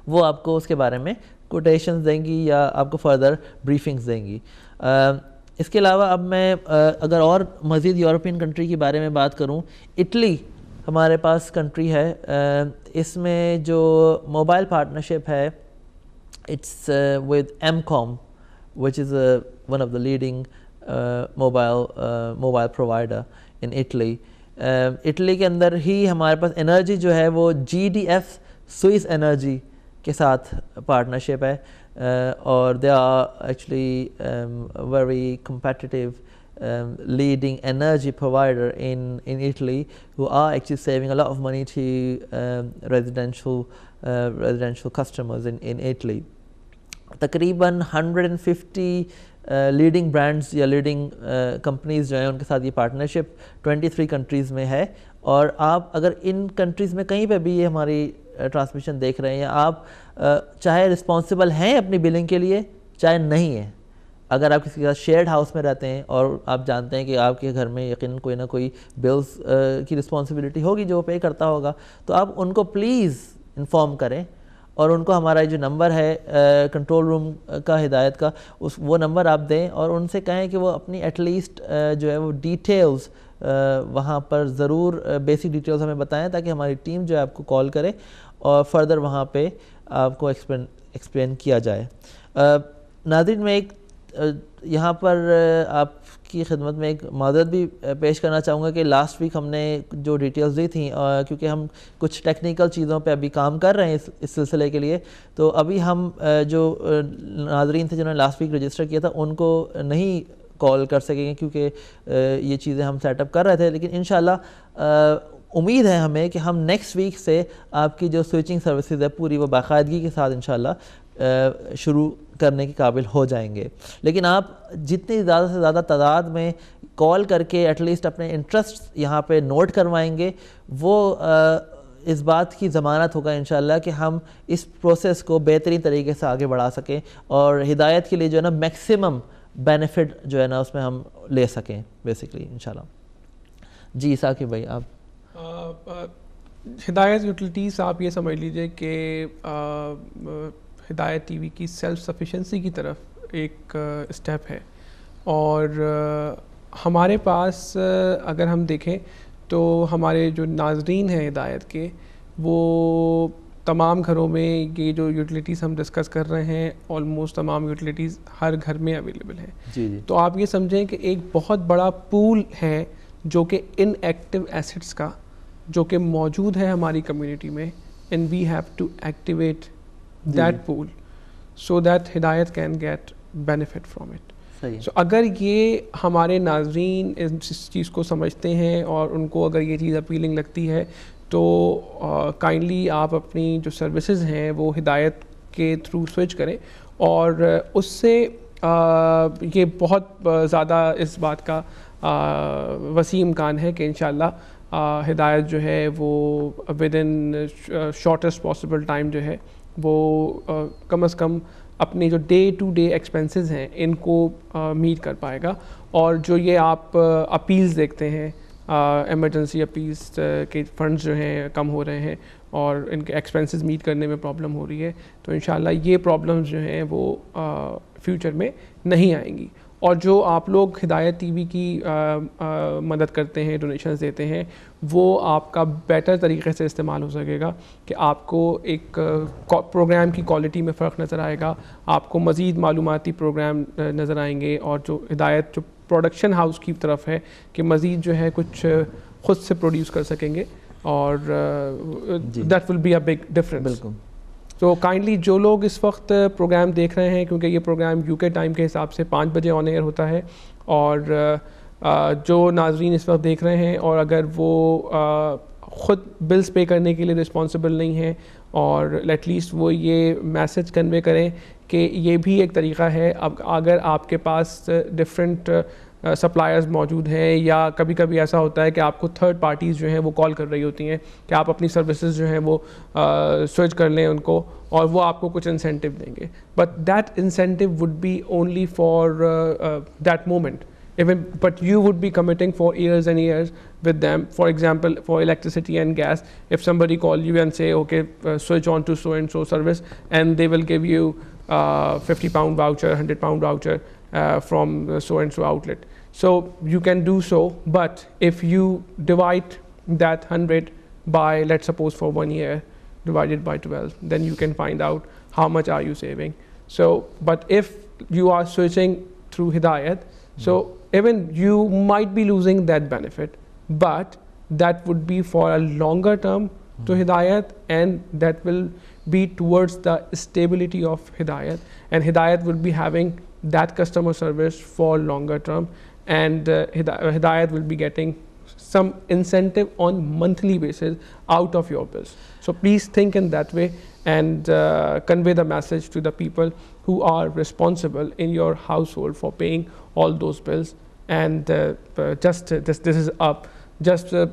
[SPEAKER 1] وہ آپ کو اس کے بارے میں کوٹیشنز دیں گی یا آپ کو فردر بریفنگز دیں گی. اس کے علاوہ اب میں اگر اور مزید یورپین کنٹری کے بارے میں بات کروں, اٹلی ہمارے پاس کنٹری ہے. اس میں جو موبائل پارٹنرشپ ہے it's with M-Com which is one of the leading mobile provider in Italy. Italy کے اندر ہی ہمارے پاس انرجی جو ہے وہ GDF سوئس انرجی کے ساتھ پارٹنرشپ ہے, اور they are actually very competitive leading energy provider in Italy who are actually saving a lot of money to residential customers in Italy. تقریباً 150 لیڈنگ برانڈز یا لیڈنگ کمپنیز جو ہیں ان کے ساتھ یہ پارٹنرشپ 23 کنٹریز میں ہے. اور آپ اگر ان کنٹریز میں کہیں پہ بھی یہ ہماری ٹرانسمیشن دیکھ رہے ہیں, آپ چاہے رسپانسبل ہیں اپنی بلنگ کے لیے چاہے نہیں ہیں, اگر آپ کسی کے ساتھ شیئرڈ ہاؤس میں رہتے ہیں اور آپ جانتے ہیں کہ آپ کے گھر میں یقیناً کوئی نہ کوئی بلز کی رسپانسبلٹی ہوگی جو وہ پے کرتا ہوگا, تو آپ ان کو پلیز انفارم کریں, اور ان کو ہمارا جو نمبر ہے کنٹرول روم کا ہدایت کا وہ نمبر آپ دیں, اور ان سے کہیں کہ وہ اپنی ایٹ لیسٹ جو ہے وہ ڈیٹیلز وہاں پر ضرور بیسک ڈیٹیلز ہمیں بتائیں, تاکہ ہماری ٹیم جو ہے آپ کو کال کرے اور فردر وہاں پہ آپ کو ایکسپلین کیا جائے. ناظرین, میں ایک یہاں پر آپ کی خدمت میں ایک معذرت بھی پیش کرنا چاہوں گا کہ لاسٹ ویک ہم نے جو ڈیٹیلز دی تھیں, کیونکہ ہم کچھ ٹیکنیکل چیزوں پہ ابھی کام کر رہے ہیں اس سلسلے کے لیے, تو ابھی ہم جو ناظرین تھے جنہوں نے لاسٹ ویک رجسٹر کیا تھا ان کو نہیں کال کر سکیں گے, کیونکہ یہ چیزیں ہم سیٹ اپ کر رہے تھے. لیکن انشاءاللہ امید ہے ہمیں کہ ہم نیکسٹ ویک سے آپ کی جو سوئچنگ سروسز ہے پوری وہ باقاعدگی کے ساتھ انشاءاللہ شروع کرنے کے قابل ہو جائیں گے. لیکن آپ جتنی زیادہ سے زیادہ تعداد میں کال کر کے ایٹ لیسٹ اپنے انٹرسٹ یہاں پہ نوٹ کروائیں گے, وہ اس بات کی ضمانت ہوگا انشاءاللہ کہ ہم اس پروسیس کو بہترین طریقے سے آگے بڑھا سکیں, اور ہدایت کے لیے جو ہے نا میکسیمم بینیفٹ جو ہے نا اس میں ہم لے سکیں بیسکلی انشاءاللہ. جی ثاقب بھائی, آپ
[SPEAKER 4] ہدایت یوٹیلیٹیز آپ یہ سمجھ لیجئے کہ ہدایت ٹی وی کی سیلف سفیشنسی کی طرف ایک اسٹیپ ہے, اور ہمارے پاس اگر ہم دیکھیں تو ہمارے جو ناظرین ہیں ہدایت کے, وہ تمام گھروں میں یہ جو یوٹیلیٹیز ہم ڈسکس کر رہے ہیں آلموسٹ تمام یوٹیلیٹیز ہر گھر میں اویلیبل ہیں.
[SPEAKER 1] جی
[SPEAKER 4] تو آپ یہ سمجھیں کہ ایک بہت بڑا پول ہے جو کہ ان ایکٹیو ایسٹس کا جو کہ موجود ہے ہماری کمیونٹی میں, and we have to activate that pool so that ہدایت can get benefit from it. So اگر یہ ہمارے ناظرین اس چیز کو سمجھتے ہیں اور ان کو اگر یہ چیز اپیلنگ لگتی ہے, تو کائنڈلی آپ اپنی جو سروسز ہیں وہ ہدایت کے تھرو سوئچ کریں, اور اس سے یہ بہت زیادہ اس بات کا وسیع امکان ہے کہ انشاءاللہ ہدایت جو ہے وہ with in shortest possible time جو ہے وہ کم از کم اپنے جو ڈے ٹو ڈے ایکسپینسز ہیں ان کو میٹ کر پائے گا. اور جو یہ آپ اپیلز دیکھتے ہیں, ایمرجنسی اپیلز کے فنڈز جو ہیں کم ہو رہے ہیں اور ان کے ایکسپینسز میٹ کرنے میں پرابلم ہو رہی ہے, تو انشاءاللہ یہ پرابلمز جو ہیں وہ فیوچر میں نہیں آئیں گی. اور جو آپ لوگ ہدایت ٹی وی کی مدد کرتے ہیں, ڈونیشنز دیتے ہیں, وہ آپ کا بیٹر طریقے سے استعمال ہو سکے گا کہ آپ کو ایک پروگرام کی کوالٹی میں فرق نظر آئے گا, آپ کو مزید معلوماتی پروگرام نظر آئیں گے, اور جو ہدایت جو پروڈکشن ہاؤس کی طرف ہے کہ مزید جو ہے کچھ خود سے پروڈیوس کر سکیں گے, اور that will be a big difference.
[SPEAKER 1] بالکل.
[SPEAKER 4] تو کائنڈلی جو لوگ اس وقت پروگرام دیکھ رہے ہیں, کیونکہ یہ پروگرام یو کے ٹائم کے حساب سے 5 بجے آن ایئر ہوتا ہے, اور جو ناظرین اس وقت دیکھ رہے ہیں اور اگر وہ خود بلز پے کرنے کے لیے رسپانسبل نہیں ہیں, اور ایٹ لیسٹ وہ یہ میسج کنوے کریں کہ یہ بھی ایک طریقہ ہے. اب اگر آپ کے پاس ڈفرینٹ سپلائرز موجود ہیں, یا کبھی کبھی ایسا ہوتا ہے کہ آپ کو تھرڈ پارٹیز جو ہیں وہ کال کر رہی ہوتی ہیں کہ آپ اپنی سروسز جو ہیں وہ سوئچ کر لیں ان کو, اور وہ آپ کو کچھ انسینٹو دیں گے, but that incentive would be only for that moment, but you would be committing for years and years with them. For example, for electricity and gas, if somebody call you and say, okay, switch on to so and so service, and they will give you £50 voucher, £100 voucher from so and so outlet. So you can do so, but if you divide that 100 by, let's suppose for 1 year, divided by 12, then you can find out how much are you saving. So, but if you are switching through Hidayat, so even you might be losing that benefit, but that would be for a longer term to Hidayat, and that will be towards the stability of Hidayat, and Hidayat will be having that customer service for longer term, and Hidayat will be getting some incentive on monthly basis out of your bills. So please think in that way, and convey the message to the people who are responsible in your household for paying all those bills, and this is just a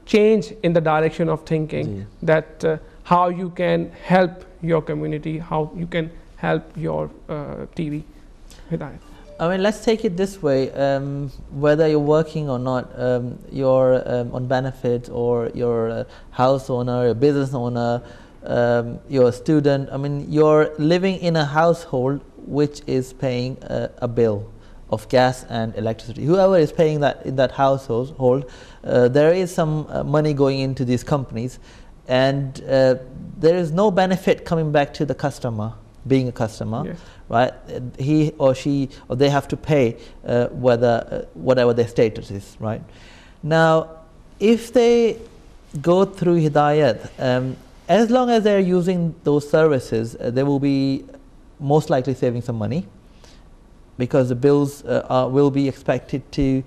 [SPEAKER 4] change in the direction of thinking that how you can help your community, how you can help your TV Hidayat.
[SPEAKER 1] I mean, let's take it this way. Whether you're working or not, you're on benefits, or you're a house owner, a business owner, you're a student. I mean, you're living in a household which is paying a bill of gas and electricity. Whoever is paying that in that household, there is some money going into these companies, and there is no benefit coming back to the customer, being a customer. Yes. Right? He or she, or they have to pay whatever their status is. Right? Now, if they go through Hidayat, as long as they're using those services, they will be most likely saving some money, because the bills will be expected to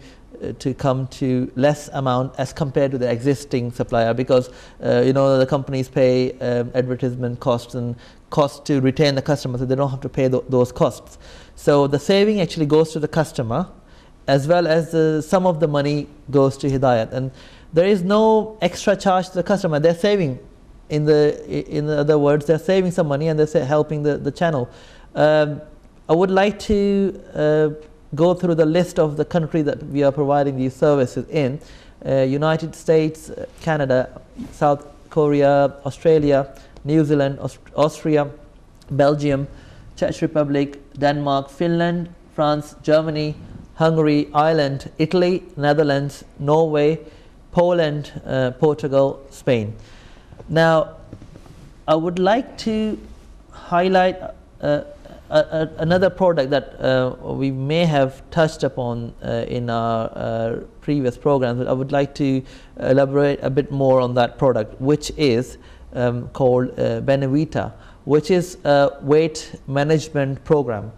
[SPEAKER 1] come to less amount as compared to the existing supplier, because the companies pay advertisement costs and costs to retain the customer, so they don't have to pay those costs. So the saving actually goes to the customer, as well as some of the money goes to Hidayat, and there is no extra charge to the customer. They're saving, in other words, they're saving some money, and they're helping the channel. I would like to go through the list of the countries that we are providing these services in. United States, Canada, South Korea, Australia, New Zealand, Austria, Belgium, Czech Republic, Denmark, Finland, France, Germany, Hungary, Ireland, Italy, Netherlands, Norway, Poland, Portugal, Spain. Now, I would like to highlight another product that we may have touched upon in our previous programs, but I would like to elaborate a bit more on that product, which is called Benevita, which is a weight management program.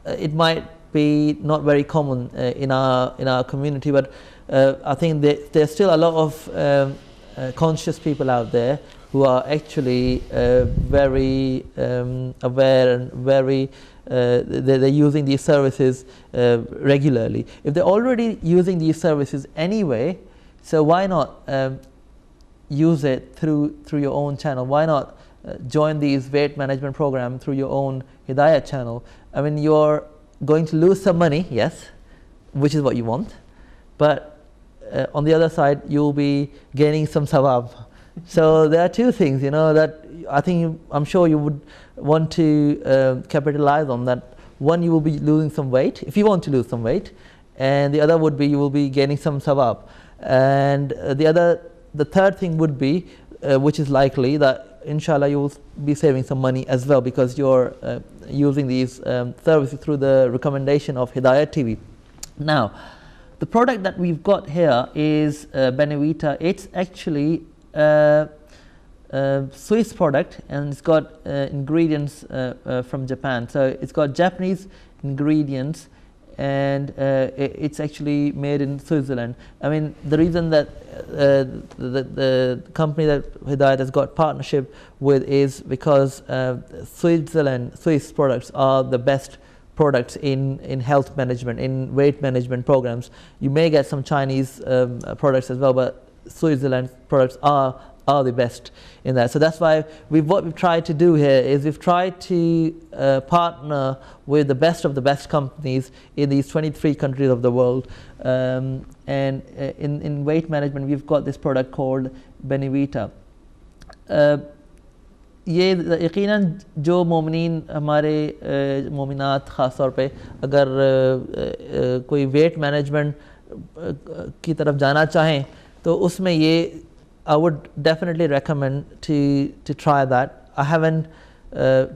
[SPEAKER 1] It might be not very common in our community, but I think there's still a lot of conscious people out there who are actually very aware and very they're using these services regularly. If they're already using these services anyway, so why not use it through your own channel? Why not join these weight management program through your own Hidayat channel? I mean, you're going to lose some money, yes, which is what you want, but on the other side, you'll be gaining some sawab. So there are two things, that I'm sure you would want to capitalize on. That one, you will be losing some weight, if you want to lose some weight, and the other would be you will be gaining some sawab. And the third thing would be, which is likely, that inshallah you will be saving some money as well, because you're using these services through the recommendation of Hidayat TV. Now, the product that we've got here is Benevita. It's actually a Swiss product, and it's got ingredients from Japan. So it's got Japanese ingredients, and it's actually made in Switzerland. I mean, the reason that the company that Hidayat has got partnership with is because Swiss products are the best products in health management, in weight management programs. You may get some Chinese products as well, but Switzerland products are the best in that. So that's why what we've tried to do here is we've tried to partner with the best of the best companies in these 23 countries of the world. And in weight management, we've got this product called Benevita. یہ یقیناً جو مومنین ہمارے مومنات خاص طور پہ اگر کوئی ویٹ مینجمنٹ کی طرف جانا چاہیں تو اس میں یہ I would definitely recommend to try that. I haven't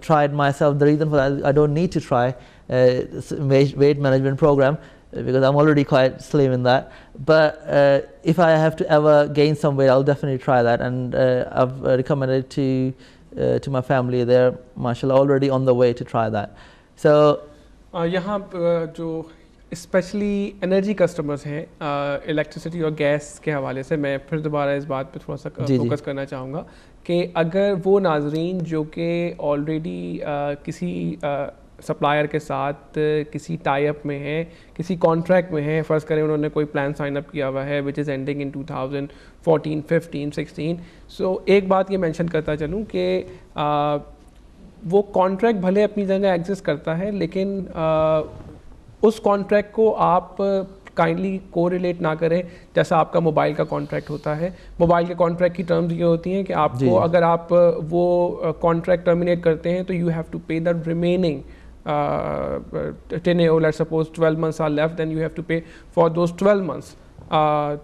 [SPEAKER 1] tried myself. The reason for that, I don't need to try weight management program because I'm already quite slim in that. But if I have to ever gain some weight, I'll definitely try that. And I've recommended to my family. They're, mashallah, already on the way to try that. So
[SPEAKER 4] یہاں جو اسپیشلی انرجی کسٹمرز ہیں الیکٹریسٹی اور گیس کے حوالے سے میں پھر دوبارہ اس بات پہ تھوڑا سا فوکس کرنا چاہوں گا کہ اگر وہ ناظرین جو کہ آلریڈی کسی سپلائر کے ساتھ کسی ٹائی اپ میں ہیں, کسی کانٹریکٹ میں ہیں, فرض کریں انہوں نے کوئی پلان سائن اپ کیا ہوا ہے وچ از اینڈنگ ان 2014, 15, 16. سو ایک بات یہ مینشن کرتا چلوں کہ وہ کانٹریکٹ بھلے اپنی جگہ ایگزسٹ کرتا ہے لیکن اس کانٹریکٹ کو آپ کائنڈلی کو ریلیٹ نہ کریں جیسا آپ کا موبائل کا کانٹریکٹ ہوتا ہے. موبائل کے کانٹریکٹ کی ٹرمز یہ ہوتی ہیں کہ آپ کو اگر آپ وہ کانٹریکٹ ٹرمینیٹ کرتے ہیں تو you have to pay the remaining 10 year, let's suppose 12 months are left, then you have to pay for those 12 months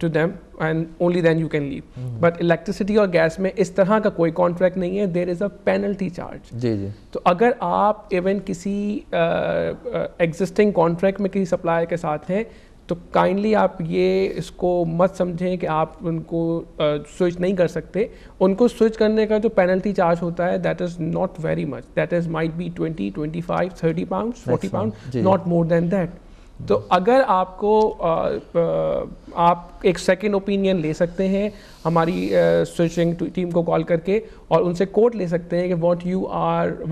[SPEAKER 4] to them and only then you can leave. But electricity اور gas میں اس طرح کا کوئی کانٹریکٹ نہیں ہے. there is a penalty charge.
[SPEAKER 1] جی جی.
[SPEAKER 4] تو اگر آپ ایون کسی ایگزسٹنگ کانٹریکٹ میں کسی سپلائر کے ساتھ ہیں تو کائنڈلی آپ یہ اس کو مت سمجھیں کہ آپ ان کو سوئچ نہیں کر سکتے. ان کو سوئچ کرنے کا جو پینلٹی چارج ہوتا ہے that is not very much, that is might be 20, 25, 30 pounds, 40 pounds, not more than that. تو اگر آپ کو آپ ایک سیکنڈ اوپینین لے سکتے ہیں ہماری سوئچنگ ٹیم کو کال کر کے اور ان سے کوٹ لے سکتے ہیں کہ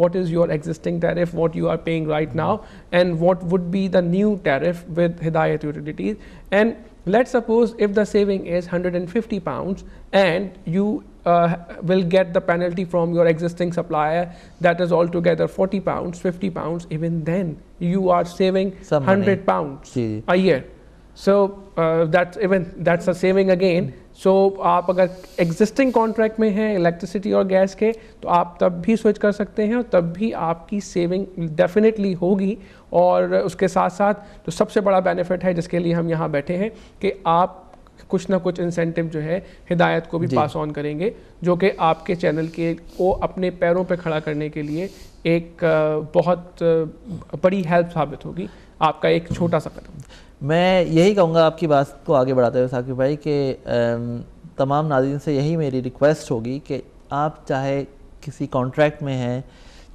[SPEAKER 4] what is your existing tariff, what you are paying right now and what would be the new tariff with Hidayat Utilities. And let's suppose if the saving is 150 pounds and you will get the penalty from your existing supplier that is altogether 40 pounds, 50 pounds, even then you are saving 100 pounds a year. So that's a saving again. So آپ اگر ایگزسٹنگ کانٹریکٹ میں ہیں الیکٹریسٹی اور گیس کے تو آپ تب بھی سوئچ کر سکتے ہیں اور تب بھی آپ کی سیونگ ڈیفینیٹلی ہوگی. اور اس کے ساتھ ساتھ جو سب سے بڑا بینیفٹ ہے جس کے لیے ہم یہاں بیٹھے ہیں کہ آپ کچھ نہ کچھ انسینٹو جو ہے ہدایت کو بھی پاس آن کریں گے جو کہ آپ کے چینل کے کو اپنے پیروں پہ کھڑا کرنے کے لیے ایک بہت بڑی ہیلپ ثابت ہوگی, آپ کا ایک چھوٹا سا قدم.
[SPEAKER 1] میں یہی کہوں گا آپ کی بات کو آگے بڑھاتے ہوئے ثاقب بھائی کہ تمام ناظرین سے یہی میری ریکویسٹ ہوگی کہ آپ چاہے کسی کانٹریکٹ میں ہیں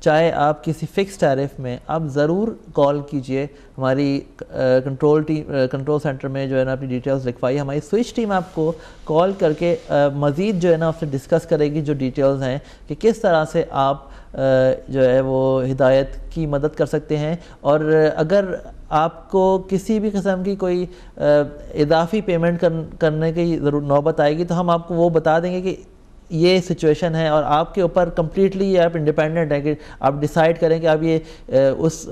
[SPEAKER 1] چاہے آپ کسی فکس ٹیرف میں, آپ ضرور کال کیجئے. ہماری کنٹرول سینٹر میں جو ہے نا اپنی ڈیٹیلز لکھوائی, ہماری سوئچ ٹیم آپ کو کال کر کے مزید جو ہے نا آپ سے ڈسکس کرے گی جو ڈیٹیلز ہیں کہ کس طرح سے آپ جو ہے وہ ہدایت کی مدد کر سکتے ہیں. اور اگر آپ کو کسی بھی قسم کی کوئی اضافی پیمنٹ کرنے کی نوبت آئے گی تو ہم آپ کو وہ بتا دیں گے کہ یہ سچویشن ہے اور آپ کے اوپر کمپلیٹلی آپ انڈیپینڈنٹ ہیں کہ آپ ڈیسائیڈ کریں کہ آپ یہ اس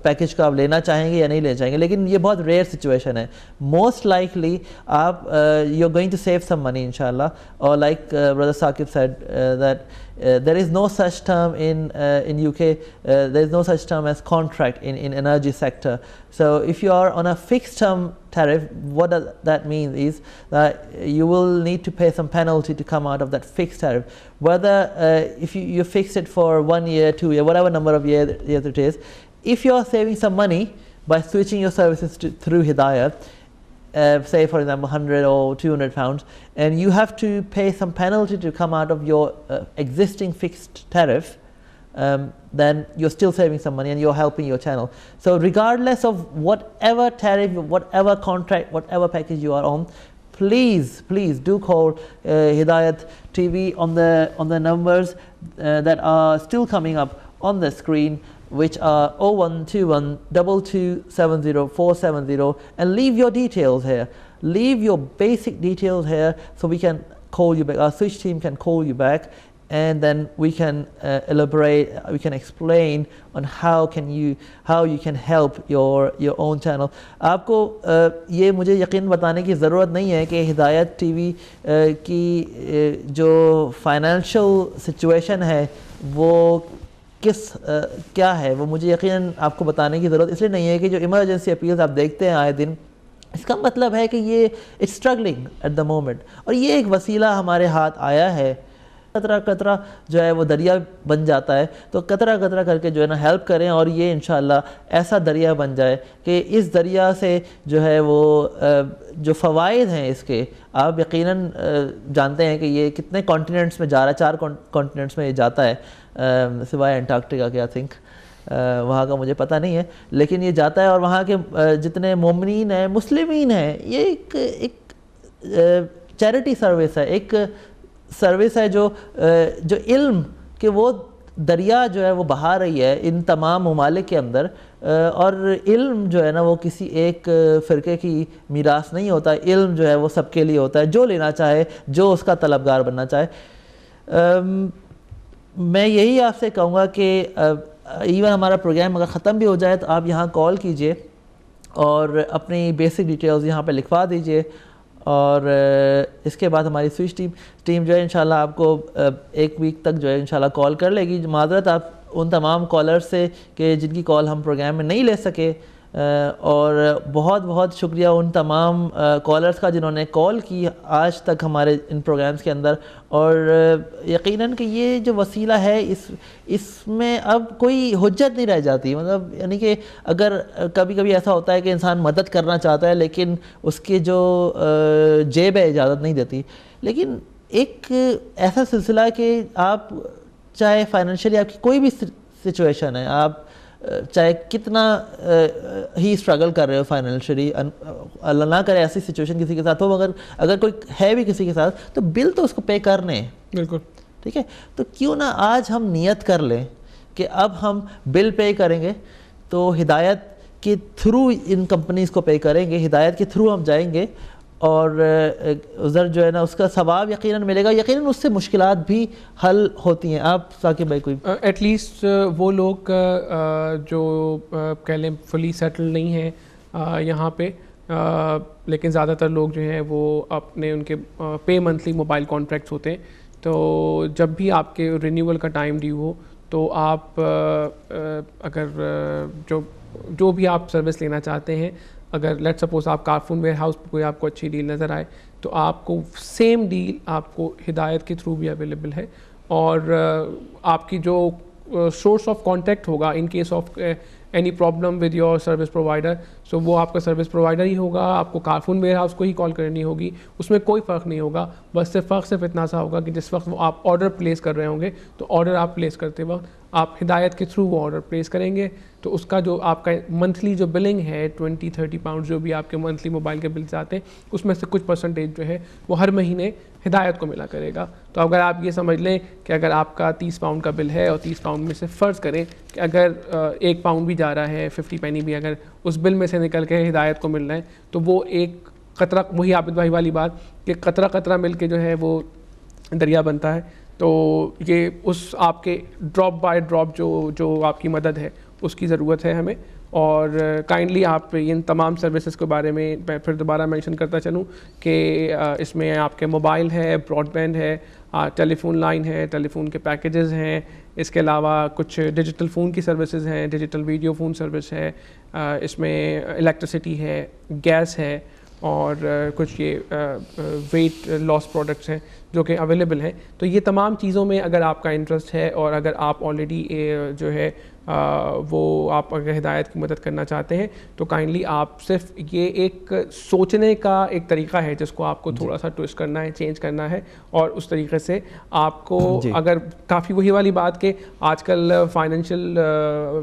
[SPEAKER 1] پیکیج کو آپ لینا چاہیں گے یا نہیں لینا چاہیں گے. لیکن یہ بہت ریئر سچویشن ہے. موسٹ لائکلی آپ you are going to save some money انشاءاللہ. اور like brother Saqib said that there is no such term in UK, there is no such term as contract in energy sector. So if you are on a fixed term tariff, what does that mean is that you will need to pay some penalty to come out of that fixed tariff. Whether if you fix it for 1 year, 2 year, whatever number of years it is, if you are saving some money by switching your services through Hidayat, say for example 100 or 200 pounds, and you have to pay some penalty to come out of your existing fixed tariff, then you're still saving some money and you're helping your channel. So regardless of whatever tariff, whatever contract, whatever package you are on, please do call Hidayat TV on the numbers that are still coming up on the screen, which are 0121 2270 470, and leave your details here. Leave your basic details here so we can call you back. Our switch team can call you back and then we can elaborate, we can explain on how you can help your own channel. آپ کو یہ مجھے یقین بتانے کی ضرورت نہیں ہے کہ ہدایت ٹی وی کی جو فائنینشیل سچویشن ہے وہ کیا ہے, وہ مجھے یقیناً آپ کو بتانے کی ضرورت اس لیے نہیں ہے کہ جو ایمرجنسی اپیلز آپ دیکھتے ہیں آئے دن, اس کا مطلب ہے کہ یہ it's struggling at the moment, اور یہ ایک وسیلہ ہمارے ہاتھ آیا ہے. قطرہ قطرہ جو ہے وہ دریا بن جاتا ہے, تو قطرہ قطرہ کر کے جو ہے نا ہیلپ کریں اور یہ انشاءاللہ ایسا دریا بن جائے کہ اس دریا سے جو ہے وہ جو فوائد ہیں اس کے, آپ یقیناً جانتے ہیں کہ یہ کتنے کانٹیننٹس میں جا رہا ہے, 4 کانٹیننٹس میں یہ جاتا ہے سوائے انٹارکٹیکا کے, آئی تھنک وہاں کا مجھے پتہ نہیں ہے, لیکن یہ جاتا ہے. اور وہاں کے جتنے مومنین ہیں, مسلمین ہیں, یہ ایک چیریٹی سروس ہے, ایک سروس ہے جو علم کہ وہ دریا جو ہے وہ بہا رہی ہے ان تمام ممالک کے اندر. اور علم جو ہے نا وہ کسی ایک فرقے کی میراث نہیں ہوتا, علم جو ہے وہ سب کے لیے ہوتا ہے, جو لینا چاہے, جو اس کا طلبگار بننا چاہے. میں یہی آپ سے کہوں گا کہ ایون ہمارا پروگرام اگر ختم بھی ہو جائے تو آپ یہاں کال کیجئے اور اپنی بیسک ڈیٹیلز یہاں پہ لکھوا دیجئے، اور اس کے بعد ہماری سوئچ ٹیم جو ہے انشاءاللہ آپ کو ایک ویک تک جو ہے انشاءاللہ کال کر لے گی۔ معذرت آپ ان تمام کالر سے کہ جن کی کال ہم پروگرام میں نہیں لے سکے، اور بہت بہت شکریہ ان تمام کالرز کا جنہوں نے کال کی آج تک ہمارے ان پروگرامز کے اندر، اور یقیناً کہ یہ جو وسیلہ ہے اس میں اب کوئی حجت نہیں رہ جاتی، مطلب یعنی کہ اگر کبھی کبھی ایسا ہوتا ہے کہ انسان مدد کرنا چاہتا ہے لیکن اس کی جو جیب ہے اجازت نہیں دیتی، لیکن ایک ایسا سلسلہ کہ آپ چاہے فائنینشلی آپ کی کوئی بھی سچویشن ہے، آپ چاہے کتنا ہی اسٹرگل کر رہے ہو فائنینشلی، اللہ نہ کرے ایسی سچویشن کسی کے ساتھ ہو، اگر کوئی ہے بھی کسی کے ساتھ تو بل تو اس کو پے کرنے ہیں،
[SPEAKER 4] بالکل
[SPEAKER 1] ٹھیک ہے، تو کیوں نہ آج ہم نیت کر لیں کہ اب ہم بل پے کریں گے تو ہدایت کے تھرو ان کمپنیز کو پے کریں گے، ہدایت کے تھرو ہم جائیں گے، اور ادھر جو ہے نا اس کا ثواب یقیناً ملے گا، یقیناً اس سے مشکلات بھی حل ہوتی ہیں۔ آپ ثاقب بھائی کوئی
[SPEAKER 4] ایٹ لیسٹ وہ لوگ جو کہہ لیں فلی سیٹل نہیں ہیں یہاں پہ، لیکن زیادہ تر لوگ جو ہیں وہ اپنے ان کے پے منتھلی موبائل کانٹریکٹس ہوتے ہیں، تو جب بھی آپ کے رینیول کا ٹائم ڈیو ہو تو آپ اگر جو بھی آپ سروس لینا چاہتے ہیں، اگر لیٹ سپوز آپ کارفون ویئر ہاؤس پہ کوئی آپ کو اچھی ڈیل نظر آئے تو آپ کو سیم ڈیل آپ کو ہدایت کے تھرو بھی اویلیبل ہے، اور آپ کی جو سورس آف کانٹیکٹ ہوگا in case of any problem with your service provider, so وہ آپ کا سروس پرووائڈر ہی ہوگا، آپ کو کارفون ویئر ہاؤس کو ہی کال کرنی ہوگی، اس میں کوئی فرق نہیں ہوگا، بس صرف اتنا سا ہوگا کہ جس وقت وہ آپ آرڈر پلیس کر رہے ہوں گے تو آرڈر آپ پلیس کرتے وقت آپ ہدایت کے تھرو وہ آرڈر پلیس کریں گے، تو اس کا جو آپ کا منتھلی جو بلنگ ہے 20-30 پاؤنڈ جو بھی آپ کے منتھلی موبائل کے بلز آتے ہیں اس میں سے کچھ پرسنٹیج جو ہے وہ ہر مہینے ہدایت کو ملا کرے گا۔ تو اگر آپ یہ سمجھ لیں کہ اگر آپ کا 30 پاؤنڈ کا بل ہے اور 30 پاؤنڈ میں سے فرض کریں کہ اگر 1 پاؤنڈ بھی جا رہا ہے، 50 پینی بھی اگر اس بل میں سے نکل کے ہدایت کو مل رہا ہے تو وہ ایک قطرہ، وہی عابد بھائی والی بات کہ قطرہ قطرہ مل کے جو ہے وہ دریا بنتا ہے، تو یہ اس آپ کے ڈراپ بائی ڈراپ جو آپ کی مدد ہے اس کی ضرورت ہے ہمیں، اور کائنڈلی آپ ان تمام سروسز کے بارے میں پھر دوبارہ مینشن کرتا چلوں کہ اس میں آپ کے موبائل ہے، براڈ بینڈ ہے، ٹیلی فون لائن ہے، ٹیلی فون کے پیکیجز ہیں، اس کے علاوہ کچھ ڈیجیٹل فون کی سروسز ہیں، ڈیجیٹل ویڈیو فون سروس ہے، اس میں الیکٹریسٹی ہے، گیس ہے، اور کچھ یہ ویٹ لاس پروڈکٹس ہیں جو کہ اویلیبل ہیں۔ تو یہ تمام چیزوں میں اگر آپ کا انٹرسٹ ہے اور اگر آپ آلریڈی جو ہے وہ آپ اگر ہدایت کی مدد کرنا چاہتے ہیں تو کائنڈلی آپ صرف یہ ایک سوچنے کا ایک طریقہ ہے جس کو آپ کو تھوڑا سا ٹوسٹ کرنا ہے، چینج کرنا ہے، اور اس طریقے سے آپ کو اگر کافی وہی والی بات کہ آج کل فائنینشیل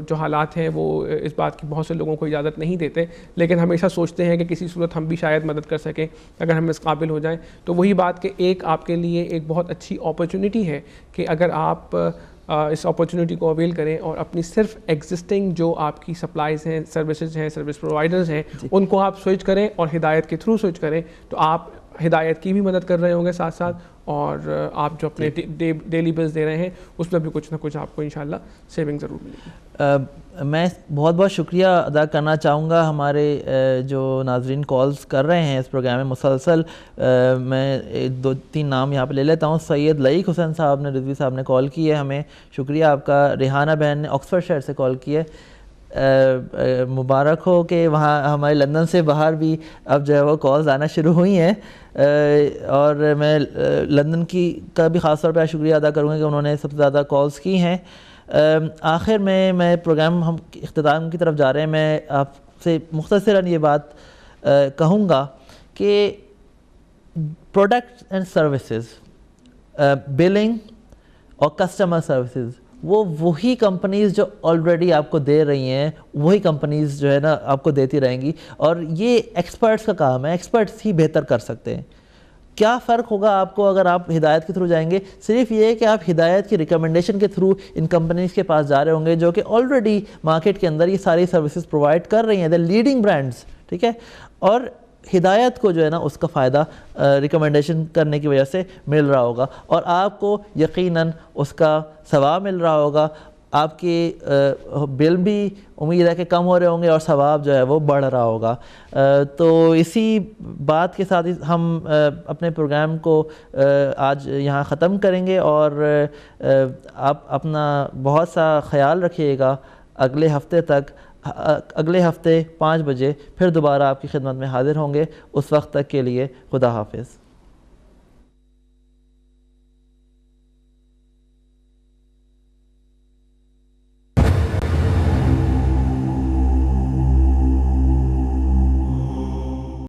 [SPEAKER 4] جو حالات ہیں وہ اس بات کی بہت سے لوگوں کو اجازت نہیں دیتے، لیکن ہمیشہ سوچتے ہیں کہ کسی صورت ہم بھی شاید مدد کر سکیں اگر ہم اس قابل ہو جائیں، تو وہی بات کہ ایک آپ کے لیے ایک بہت اچھی اپرچونٹی ہے کہ اگر آپ اس اپرچونٹی کو اویل کریں اور اپنی صرف ایگزسٹنگ جو آپ کی سپلائز ہیں، سروسز ہیں، سروس پرووائڈرز ہیں، ان کو آپ سوئچ کریں اور ہدایت کے تھرو سوئچ کریں، تو آپ ہدایت کی بھی مدد کر رہے ہوں گے ساتھ ساتھ، اور آپ جو اپنے ڈیلی بلز دے رہے ہیں اس میں بھی کچھ نہ کچھ آپ کو انشاءاللہ سیونگ ضرور ملے گی۔
[SPEAKER 1] میں بہت بہت شکریہ ادا کرنا چاہوں گا ہمارے جو ناظرین کالز کر رہے ہیں اس پروگرام میں مسلسل، میں 2-3 نام یہاں پہ لے لیتا ہوں۔ سید لئیق حسین صاحب نے، رضوی صاحب نے کال کی ہے ہمیں، شکریہ آپ کا۔ ریحانہ بہن نے آکسفورڈ شہر سے کال کی ہے، مبارک ہو کہ وہاں ہمارے لندن سے باہر بھی اب جو ہے وہ کالز آنا شروع ہوئی ہیں، اور میں لندن کی کا بھی خاص طور پہ شکریہ ادا کروں گا کہ انہوں نے سب سے زیادہ کالز کی ہیں۔ آخر میں پروگرام ہم اختتام کی طرف جا رہے ہیں، میں آپ سے مختصراً یہ بات کہوں گا کہ پروڈکٹس اینڈ سروسز، بلنگ اور کسٹمر سروسز، وہی کمپنیز جو آلریڈی آپ کو دے رہی ہیں وہی کمپنیز جو ہے نا آپ کو دیتی رہیں گی، اور یہ ایکسپرٹس کا کام ہے، ایکسپرٹس ہی بہتر کر سکتے ہیں۔ کیا فرق ہوگا آپ کو اگر آپ ہدایت کے تھرو جائیں گے؟ صرف یہ ہے کہ آپ ہدایت کی ریکمنڈیشن کے تھرو ان کمپنیز کے پاس جا رہے ہوں گے جو کہ آلریڈی مارکیٹ کے اندر یہ ساری سروسز پرووائڈ کر رہی ہیں، دے لیڈنگ برانڈز، ٹھیک ہے، اور ہدایت کو جو ہے نا اس کا فائدہ ریکمنڈیشن کرنے کی وجہ سے مل رہا ہوگا، اور آپ کو یقیناً اس کا ثواب مل رہا ہوگا. آپ کی بل بھی امید ہے کہ کم ہو رہے ہوں گے اور ثواب جو ہے وہ بڑھ رہا ہوگا. تو اسی بات کے ساتھ ہم اپنے پروگرام کو آج یہاں ختم کریں گے، اور آپ اپنا بہت سا خیال رکھیے گا. اگلے ہفتے 5 بجے پھر دوبارہ آپ کی خدمت میں حاضر ہوں گے. اس وقت تک کے لیے خدا حافظ.